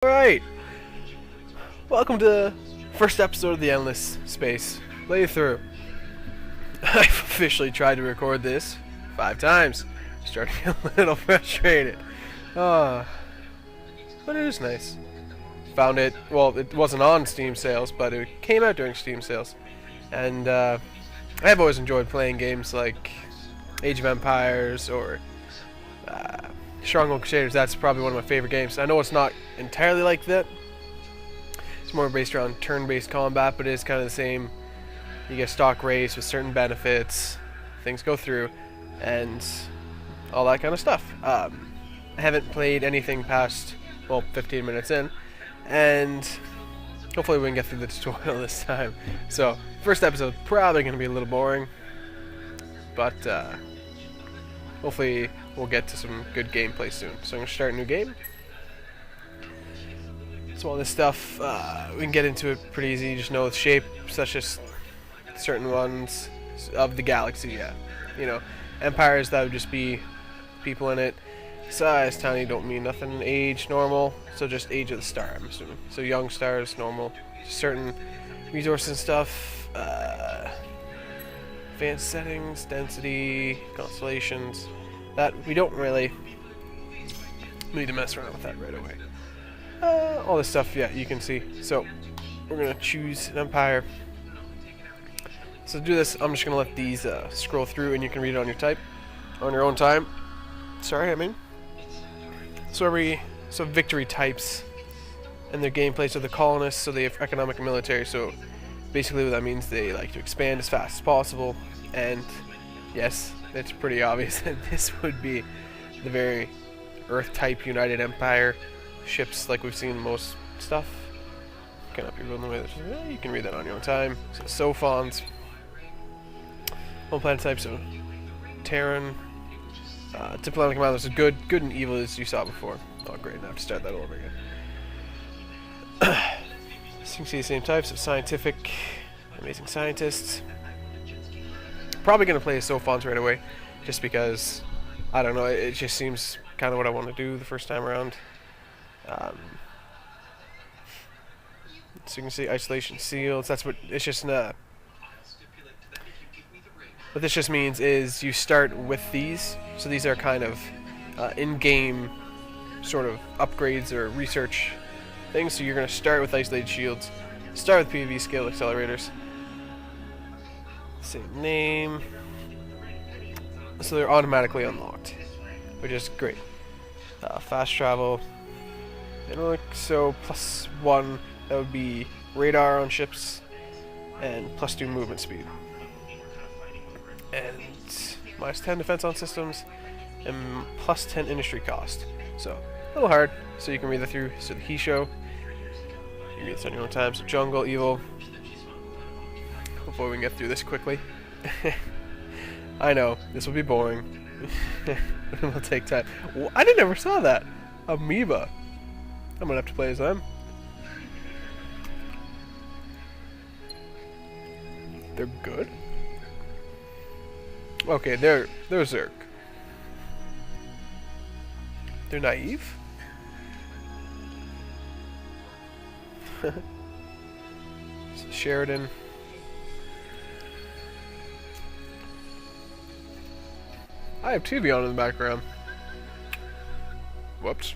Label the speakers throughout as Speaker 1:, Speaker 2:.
Speaker 1: Alright, welcome to the first episode of the Endless Space playthrough. I've officially tried to record this 5 times. Starting to get a little frustrated. But it is nice. Found it, well, it wasn't on Steam sales, but it came out during Steam sales. And I have always enjoyed playing games like Age of Empires or Stronghold Crusaders. That's probably one of my favorite games. I know it's not entirely like that. It's more based around turn-based combat, but it is kind of the same. You get stock race with certain benefits, things go through, and all that kind of stuff. I haven't played anything past, well, 15 minutes in, and hopefully we can get through the tutorial this time. So, first episode probably going to be a little boring, but hopefully we'll get to some good gameplay soon. So I'm going to start a new game. So all this stuff, we can get into it pretty easy. You just know the shape, such as certain ones of the galaxy, yeah. You know, empires, that would just be people in it. Size, tiny, don't mean nothing. Age, normal. So just age of the star, I'm assuming. So young stars, normal. Certain resources and stuff. Advanced settings, density, constellations. That we don't really need to mess around with that right away. All this stuff, yeah, you can see. So we're gonna choose an empire. So to do this, I'm just gonna let these scroll through, and you can read it on your own time. Sorry, I mean. So victory types and their gameplay. So the colonists, so they have economic and military. So basically, what that means, they like to expand as fast as possible. And yes, it's pretty obvious that this would be the very Earth-type United Empire ships, like we've seen in most stuff. Cannot be ruling the way that you can read that on your own time. So Sophons, one planet type, so Terran. Diplomatic commanders is good and evil, as you saw before. Oh great, now I have to start that all over again. So you can see the same types of scientific, amazing scientists. Probably going to play as Sophons right away, just because, I don't know, it just seems kind of what I want to do the first time around. So you can see isolation seals, that's what, it's just, what this just means is you start with these, so these are kind of in-game sort of upgrades or research things, so you're going to start with isolated shields, start with PvP scale accelerators. Same name. So they're automatically unlocked, which is great. Fast travel. So +1, that would be radar on ships, and +2 movement speed. And -10 defense on systems, and +10 industry cost. So a little hard, so you can read that through. So the Hisho, you can read this on your own time. So jungle, evil. Hopefully we can get through this quickly. I know, this will be boring. It will take time. I never saw that! Amoeba. I'm gonna have to play as them. They're good? Okay, they're Zerg. They're naive? Sheridan. I have TV on in the background. Whoops.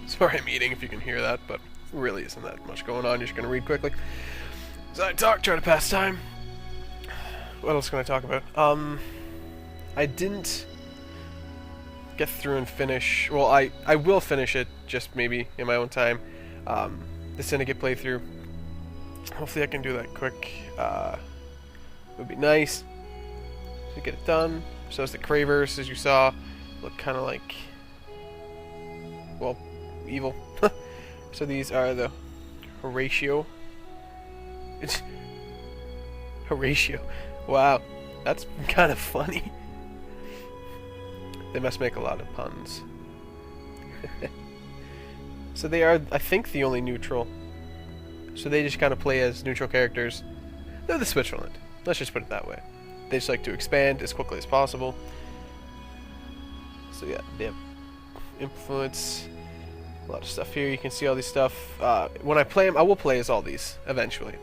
Speaker 1: Sorry, I'm eating if you can hear that, but really isn't that much going on. You're just going to read quickly. So I try to pass time. What else can I talk about? I didn't get through and finish. Well, I will finish it, just maybe in my own time. The Syndicate playthrough. Hopefully I can do that quick. It would be nice to get it done. So as the Cravers, as you saw, look kind of like, well, evil. So these are the Horatio. It's Horatio. Wow, that's kind of funny. They must make a lot of puns. So they are, I think, the only neutral. So they just kind of play as neutral characters. They're the Switzerland. Let's just put it that way. They just like to expand as quickly as possible. So yeah, they have influence. A lot of stuff here. You can see all these stuff. When I play them, I will play as all these eventually.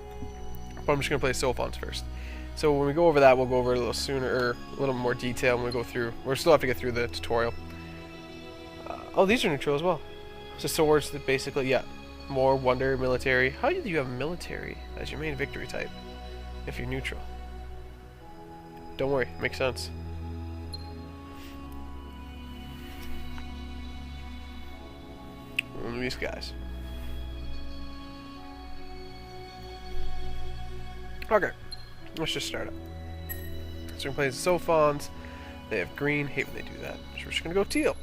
Speaker 1: But I'm just going to play Sophons first. So when we go over that, we'll go over it a little sooner, or a little more detail when we go through. We'll still have to get through the tutorial. Oh, these are neutral as well. So swords that basically, yeah, more wonder, military. How do you have military as your main victory type if you're neutral? Don't worry, makes sense. One of these guys. Okay, let's just start up. So we're playing Sophons. They have green. Hate when they do that. So we're just gonna go teal.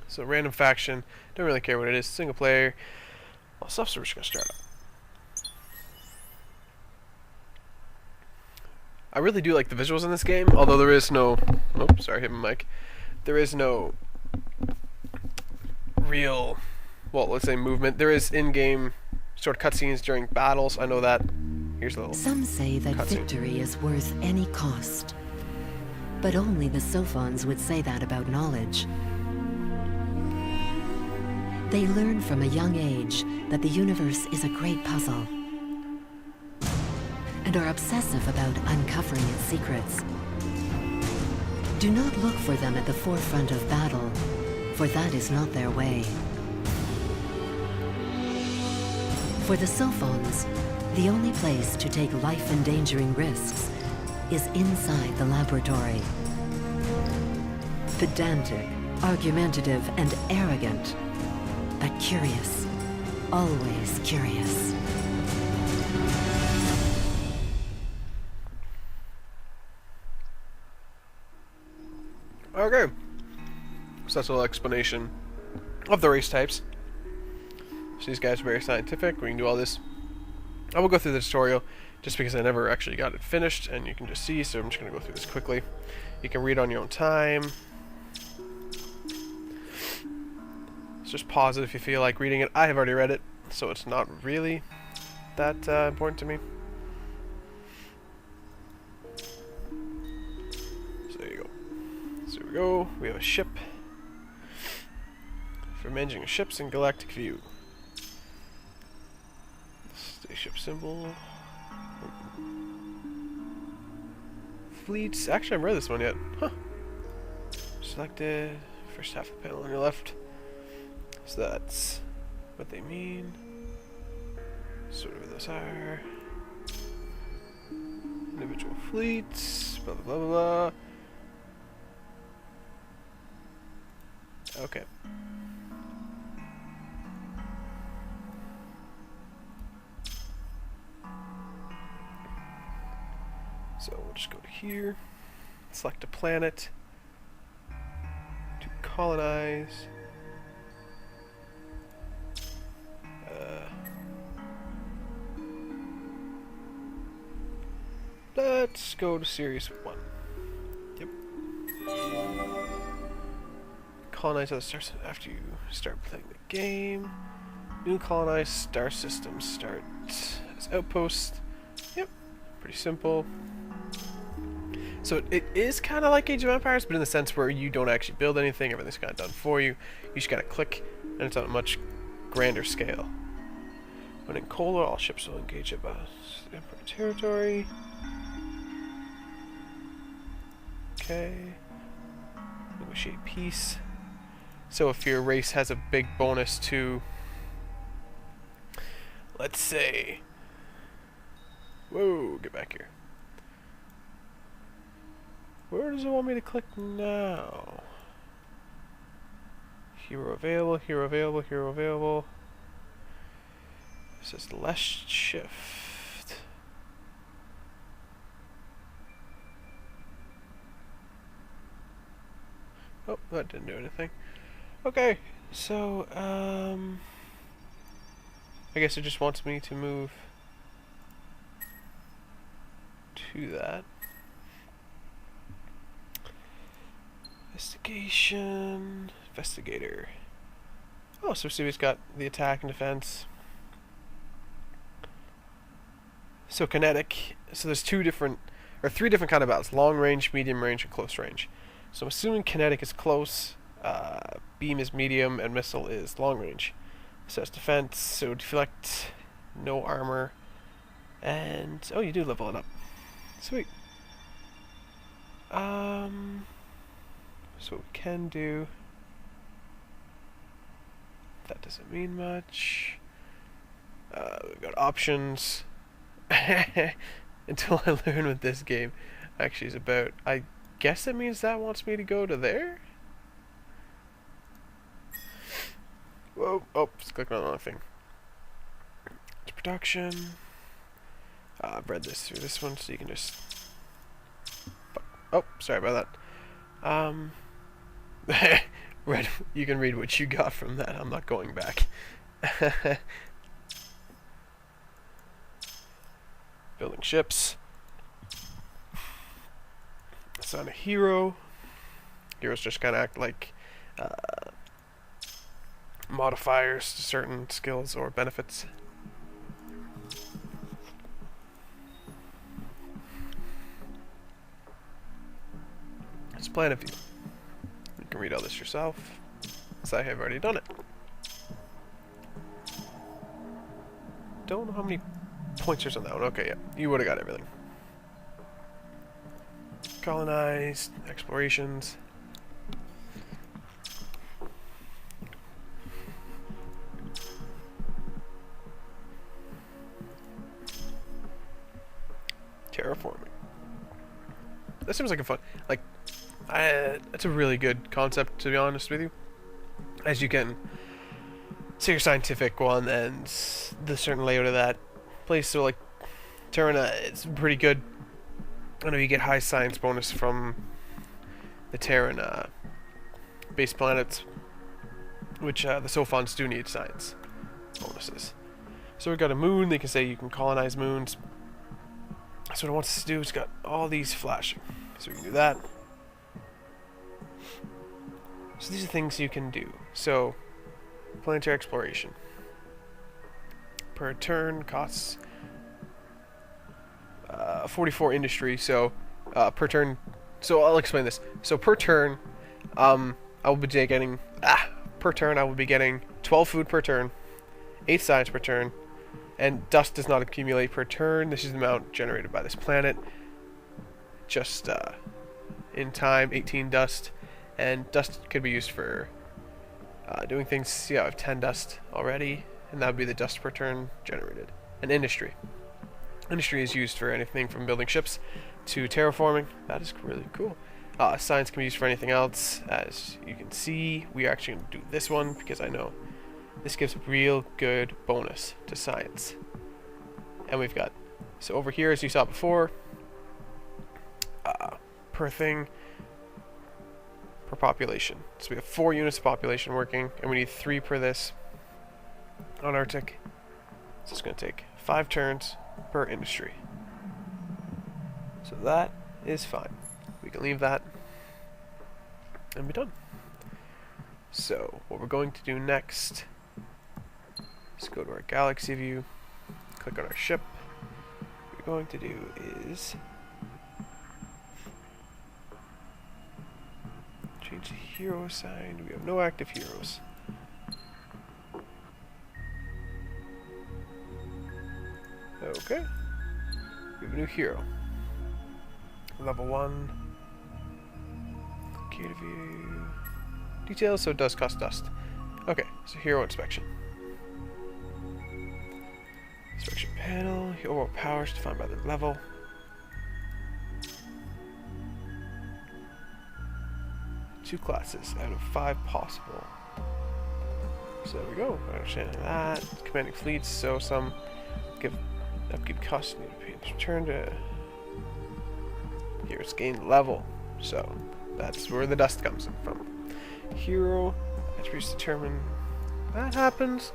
Speaker 1: So random faction. Don't really care what it is. Single player. All stuff. So we're just gonna start up. I really do like the visuals in this game, although there is no. Oh, sorry, hit my mic. There is no real, well, let's say movement. There is in-game sort of cutscenes during battles. I know that. Here's a little.
Speaker 2: Some say that victory is worth any cost, but only the Sophons would say that about knowledge. They learn from a young age that the universe is a great puzzle, and are obsessive about uncovering its secrets. Do not look for them at the forefront of battle, for that is not their way. For the Sophons, the only place to take life-endangering risks is inside the laboratory. Pedantic, argumentative, and arrogant, but curious, always curious.
Speaker 1: Okay. So that's a little explanation of the race types. So these guys are very scientific. We can do all this. I will go through the tutorial just because I never actually got it finished, and you can just see, so I'm just going to go through this quickly. You can read on your own time. So just pause it if you feel like reading it. I have already read it, so it's not really that important to me. So there you go. So here we go. We have a ship. For managing ships in galactic view. Spaceship symbol. Fleets. Actually, I haven't read this one yet. Huh. Selected. First half of the panel on your left. So that's what they mean. Sort of what those are. Individual fleets. Blah, blah, blah, blah, blah. Okay. So we'll just go to here, select a planet, to colonize. Let's go to Series 1. Yep. Colonize other stars after you start playing the game. New colonized star system start as outpost. Yep. Pretty simple. So it is kind of like Age of Empires, but in the sense where you don't actually build anything, everything's kind of done for you. You just gotta click, and it's on a much grander scale. When in Cola, all ships will engage about Emperor territory. Okay. Negotiate peace. So if your race has a big bonus to, let's say, whoa, get back here. Where does it want me to click now? Hero available, hero available, hero available. It says less shift. Oh, that didn't do anything. Okay, so, I guess it just wants me to move to that. Investigation, investigator. Oh, so see, we've got the attack and defense. So kinetic. So there's three different kind of battles: long range, medium range, and close range. So I'm assuming kinetic is close, beam is medium, and missile is long range. So it's defense, so deflect, no armor, and oh, you do level it up. Sweet. So what we can do, that doesn't mean much. We've got options. Until I learn what this game actually is about. I guess it means that wants me to go to there? Whoa, oh, just clicked on the wrong thing. It's production. I've read this through this one, so you can just... Oh, sorry about that. Read, you can read what you got from that. I'm not going back. Building ships. Assign a hero. Heroes just kind of act like modifiers to certain skills or benefits. Let's plan a view. You can read all this yourself, as I have already done it. Don't know how many points there's on that one. Okay, yeah, you would have got everything. Colonized, explorations. Terraforming. That seems like a fun, like, it's a really good concept, to be honest with you. As you can see your scientific one and the certain layout of that place, so like Terra, it's pretty good. I know you get high science bonus from the Terran base planets, which the Sophons do need science bonuses. So we've got a moon. They can say you can colonize moons. So what it wants us to do is got all these flashing. So we can do that. So these are things you can do. So planetary exploration. Per turn costs 44 industry, so per turn, so I'll explain this. So per turn, I will be getting, per turn I will be getting 12 food per turn, 8 science per turn, and dust does not accumulate per turn. This is the amount generated by this planet. Just in time, 18 dust, and dust could be used for doing things. See, I have 10 dust already, and that would be the dust per turn generated. And industry. Industry is used for anything from building ships to terraforming. That is really cool. Science can be used for anything else. As you can see, we are actually going to do this one because I know this gives a real good bonus to science. And we've got, so over here, as you saw before, per thing, per population. So we have 4 units of population working, and we need 3 per this on Arctic. So it's going to take 5 turns per industry. So that is fine. We can leave that and be done. So what we're going to do next is go to our galaxy view, click on our ship. What we're going to do is change the hero sign. We have no active heroes. Okay. We have a new hero. Level 1. Key to view. Details, so it does cost dust. Okay, so hero inspection. Inspection panel. Hero powers defined by the level. Two classes out of 5 possible. So there we go. Understanding that. Commanding fleets, so some give upkeep costs need to be returned to. Heroes gain level. So that's where the dust comes in from. Hero attributes determine that happens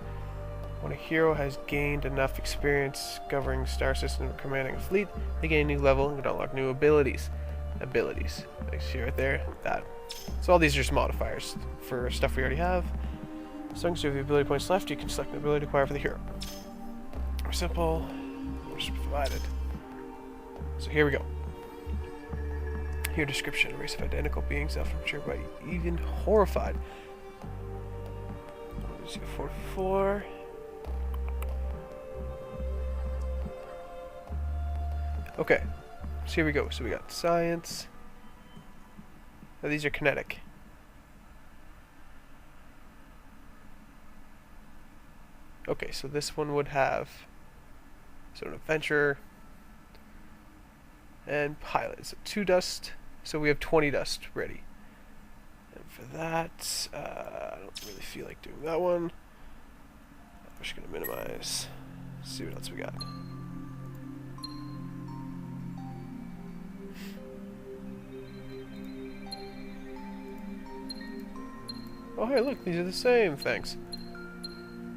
Speaker 1: when a hero has gained enough experience governing star system or commanding a fleet. They gain a new level and can unlock new abilities. Like see right there, that. So all these are just modifiers for stuff we already have. As long as you have the ability points left, you can select the ability to acquire for the hero. Or simple, or just provided. So here we go. Here, description: a race of identical beings, self-mature but even horrified. 44. Okay, so here we go. So we got science. Now these are kinetic. Okay, so this one would have an adventurer and pilot. So 2 dust. So we have 20 dust ready. And for that, I don't really feel like doing that one. I'm just gonna minimize. See what else we got. Oh hey, look, these are the same. Thanks.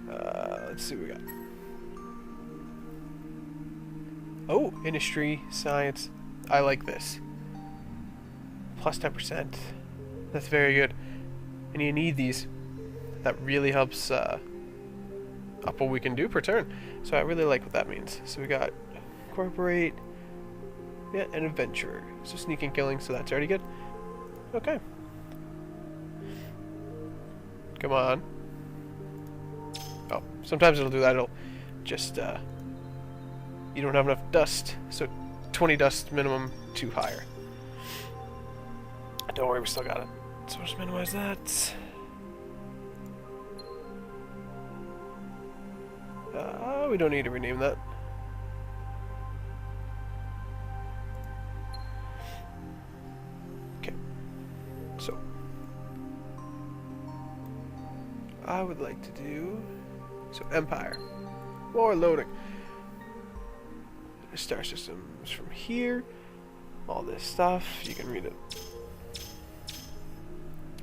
Speaker 1: Let's see what we got. Oh, industry, science. I like this. Plus 10%. That's very good. And you need these. That really helps up what we can do per turn. So I really like what that means. So we got incorporate, yeah, and adventurer. So sneak and killing, so that's already good. Okay. Come on. Oh, sometimes it'll do that. It'll just, you don't have enough dust. So 20 dust minimum, 2 higher. Don't worry, we still got it. So just minimize that. We don't need to rename that. Okay. So I would like to do Empire. More loading. The star systems from here. All this stuff. You can read it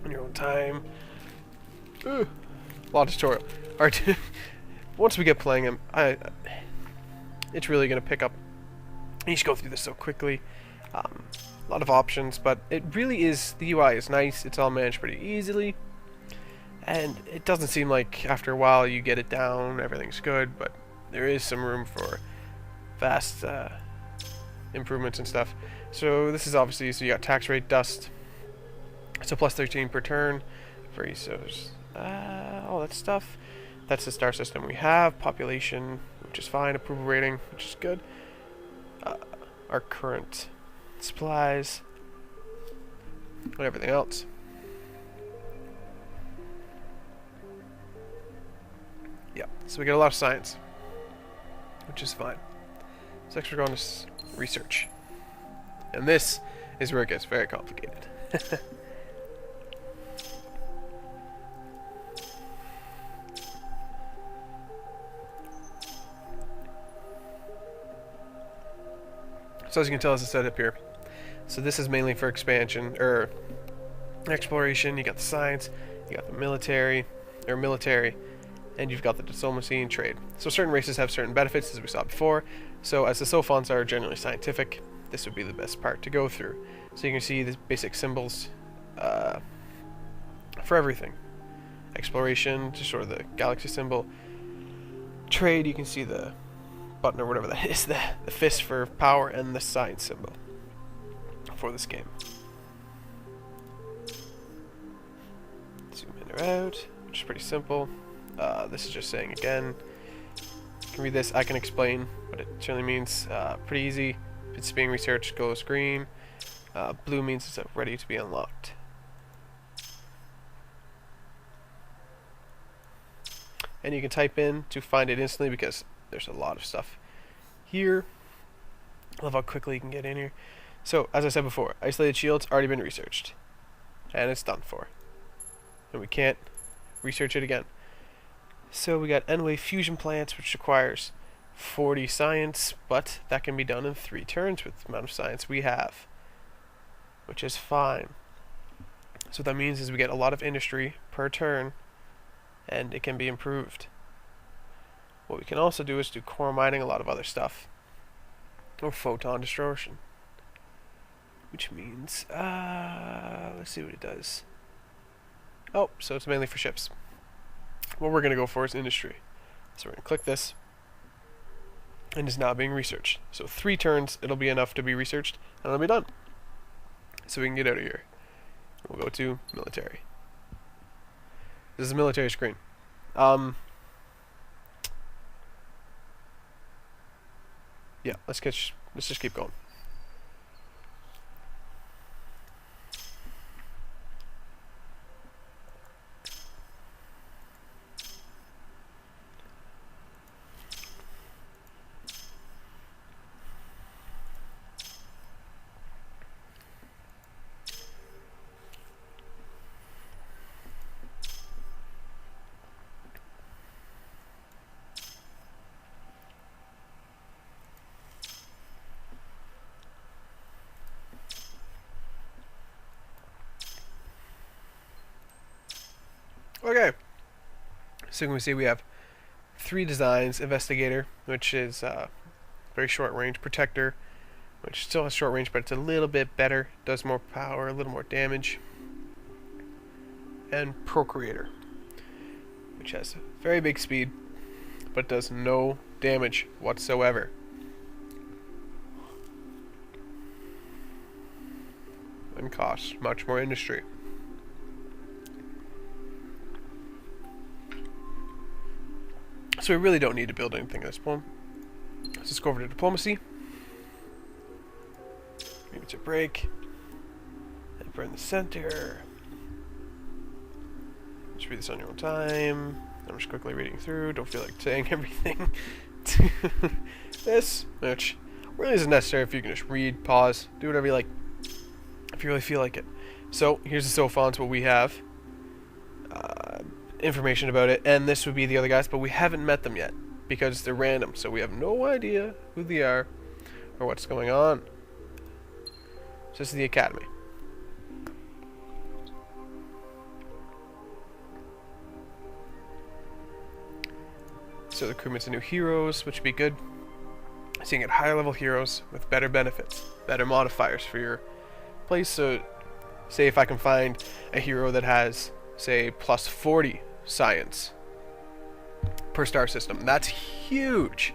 Speaker 1: on your own time. Ooh, a lot of tutorial. Alright, once we get playing him, it's really going to pick up. You just go through this so quickly. A lot of options, but it really is, the UI is nice. It's all managed pretty easily. And it doesn't seem like after a while you get it down, everything's good, but there is some room for vast improvements and stuff. So this is obviously, so you got tax rate, dust, so plus 13 per turn for ESOs, all that stuff. That's the star system we have. Population, which is fine. Approval rating, which is good. Our current supplies and everything else. Yeah, so we get a lot of science, which is fine. So next we're going to research. And this is where it gets very complicated. So as you can tell, as I said up here, so this is mainly for expansion, or exploration. You got the science, you got the military, and you've got the diplomacy and trade. So certain races have certain benefits, as we saw before. So as the Sophons are generally scientific, this would be the best part to go through. So you can see the basic symbols for everything. Exploration, just sort of the galaxy symbol. Trade, you can see the button or whatever that is, the fist for power, and the science symbol for this game. Zoom in or out, which is pretty simple. This is just saying again. You can read this. I can explain what it generally means. Pretty easy. If it's being researched, goes green. Blue means it's ready to be unlocked. And you can type in to find it instantly because there's a lot of stuff here. I love how quickly you can get in here. So, as I said before, isolated shields already been researched. And it's done for. And we can't research it again. So we got N-wave fusion plants, which requires 40 science, but that can be done in 3 turns with the amount of science we have, which is fine. So what that means is we get a lot of industry per turn, and it can be improved. What we can also do is do core mining, a lot of other stuff, or photon distortion, which means, let's see what it does. Oh, so it's mainly for ships. What we're going to go for is industry. So we're going to click this, and it's now being researched. So 3 turns, it'll be enough to be researched, and it'll be done. so we can get out of here. We'll go to military. This is a military screen. Yeah, let's just keep going. Okay, so you can see we have 3 designs: Investigator, which is very short range; Protector, which still has short range but it's a little bit better, does more power, a little more damage; and Procreator, which has very big speed but does no damage whatsoever. And costs much more industry. So we really don't need to build anything at this point. Let's just go over to diplomacy. Maybe it's a break. And burn the center. Just read this on your own time. I'm just quickly reading through. Don't feel like saying everything. This, which really isn't necessary if you can just read, pause, do whatever you like, if you really feel like it. So here's the Sophons, what we have. Information about it, and this would be the other guys, but we haven't met them yet because they're random, so we have no idea who they are or what's going on. So this is the academy. So the recruitment's of new heroes, which would be good. So you can get higher level heroes with better benefits, better modifiers for your place. So say if I can find a hero that has, say, plus 40 science per star system, that's huge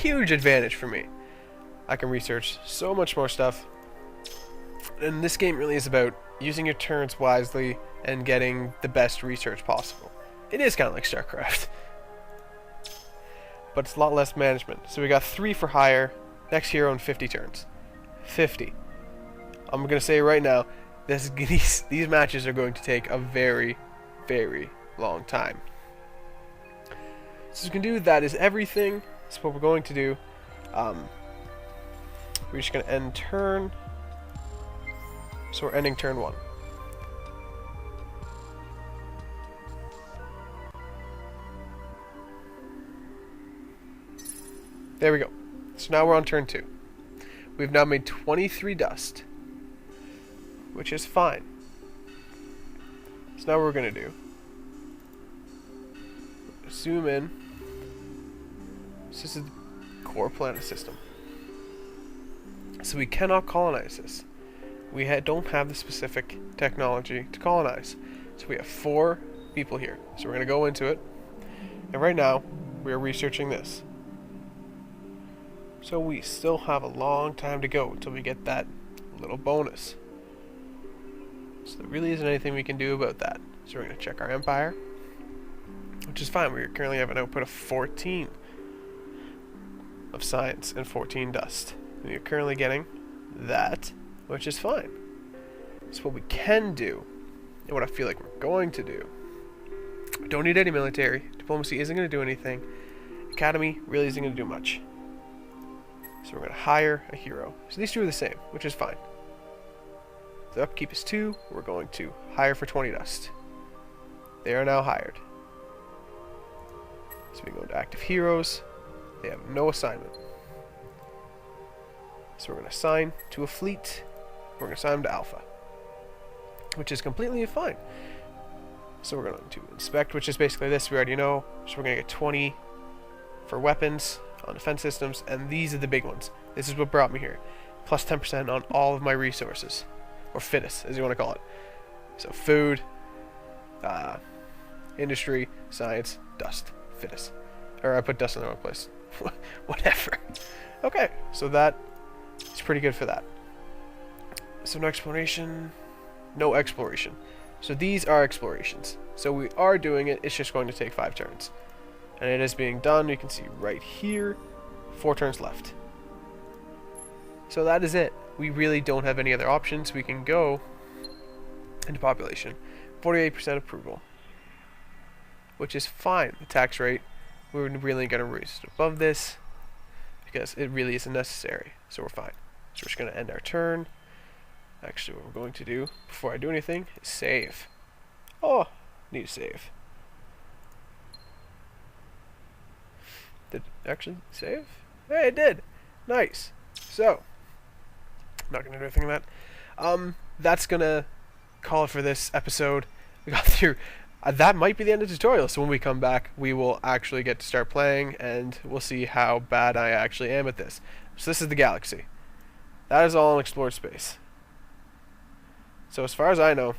Speaker 1: advantage for me. I can research so much more stuff, and this game really is about using your turns wisely and getting the best research possible. It is kind of like StarCraft, but it's a lot less management. So we got 3 for hire, next hero in 50 turns. 50. I'm gonna say right now, these matches are going to take a very, very long time. So you can do that is everything. That's what we're going to do. We're just going to end turn. So we're ending turn 1. There we go. So now we're on turn 2. We've now made 23 dust, which is fine. So now what we're going to do, zoom in. So this is the core planet system. So we cannot colonize this. We don't have the specific technology to colonize. So we have 4 people here. So we're going to go into it. And right now, we are researching this. So we still have a long time to go until we get that little bonus. So there really isn't anything we can do about that. So we're going to check our empire, which is fine. We currently have an output of 14 of science and 14 dust. And you're currently getting that, which is fine. So what we can do, and what I feel like we're going to do, we don't need any military. Diplomacy isn't going to do anything. Academy really isn't going to do much. So we're going to hire a hero. So these 2 are the same, which is fine. The upkeep is 2. We're going to hire for 20 dust. They are now hired. So we go to active heroes. They have no assignment. So we're going to assign to a fleet. We're going to assign them to Alpha, which is completely fine. So we're going to inspect, which is basically this. We already know. So we're going to get 20 for weapons on defense systems, and these are the big ones. This is what brought me here. Plus 10% on all of my resources, or fitness, as you want to call it. So food, industry, science, dust, fitness. Or I put dust in the wrong place. Whatever. Okay, so that is pretty good for that. So no exploration. No exploration. So these are explorations. So we are doing it. It's just going to take 5 turns. And it is being done. You can see right here. 4 turns left. So that is it. We really don't have any other options. We can go into population. 48% approval. Which is fine. The tax rate, we're really going to raise it above this because it really isn't necessary. So we're fine. So we're just going to end our turn. Actually, what we're going to do before I do anything is save. Oh, need to save. Did it actually save? Hey, it did. Nice. So, I'm not going to do anything with that. That's going to call it for this episode. We got through. That might be the end of the tutorial, so when we come back, we will actually get to start playing, and we'll see how bad I actually am at this. So this is the galaxy. That is all in explored space. So as far as I know,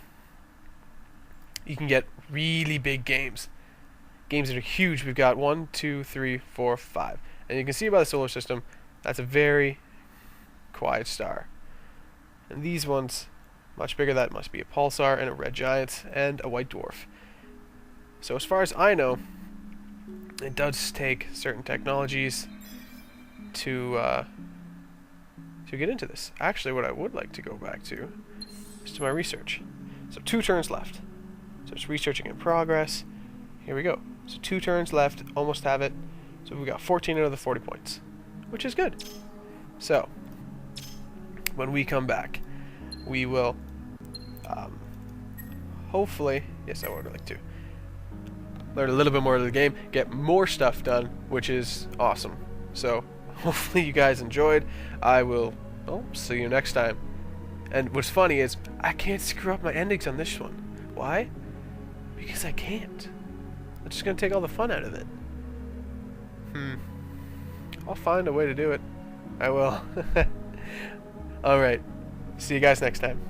Speaker 1: you can get really big games. Games that are huge. We've got 1, 2, 3, 4, 5. And you can see by the solar system, that's a very quiet star. And these ones, much bigger, that must be a pulsar and a red giant and a white dwarf. So as far as I know, it does take certain technologies to get into this. Actually, what I would like to go back to is to my research. So 2 turns left. So it's researching in progress. Here we go. So 2 turns left, almost have it. So we got 14 out of the 40 points, which is good. So when we come back, we will hopefully, yes, I would like to learn a little bit more of the game, get more stuff done, which is awesome. So hopefully you guys enjoyed. I will see you next time. And what's funny is I can't screw up my endings on this one. Why? Because I can't. I'm just gonna take all the fun out of it. I'll find a way to do it. I will. Alright. See you guys next time.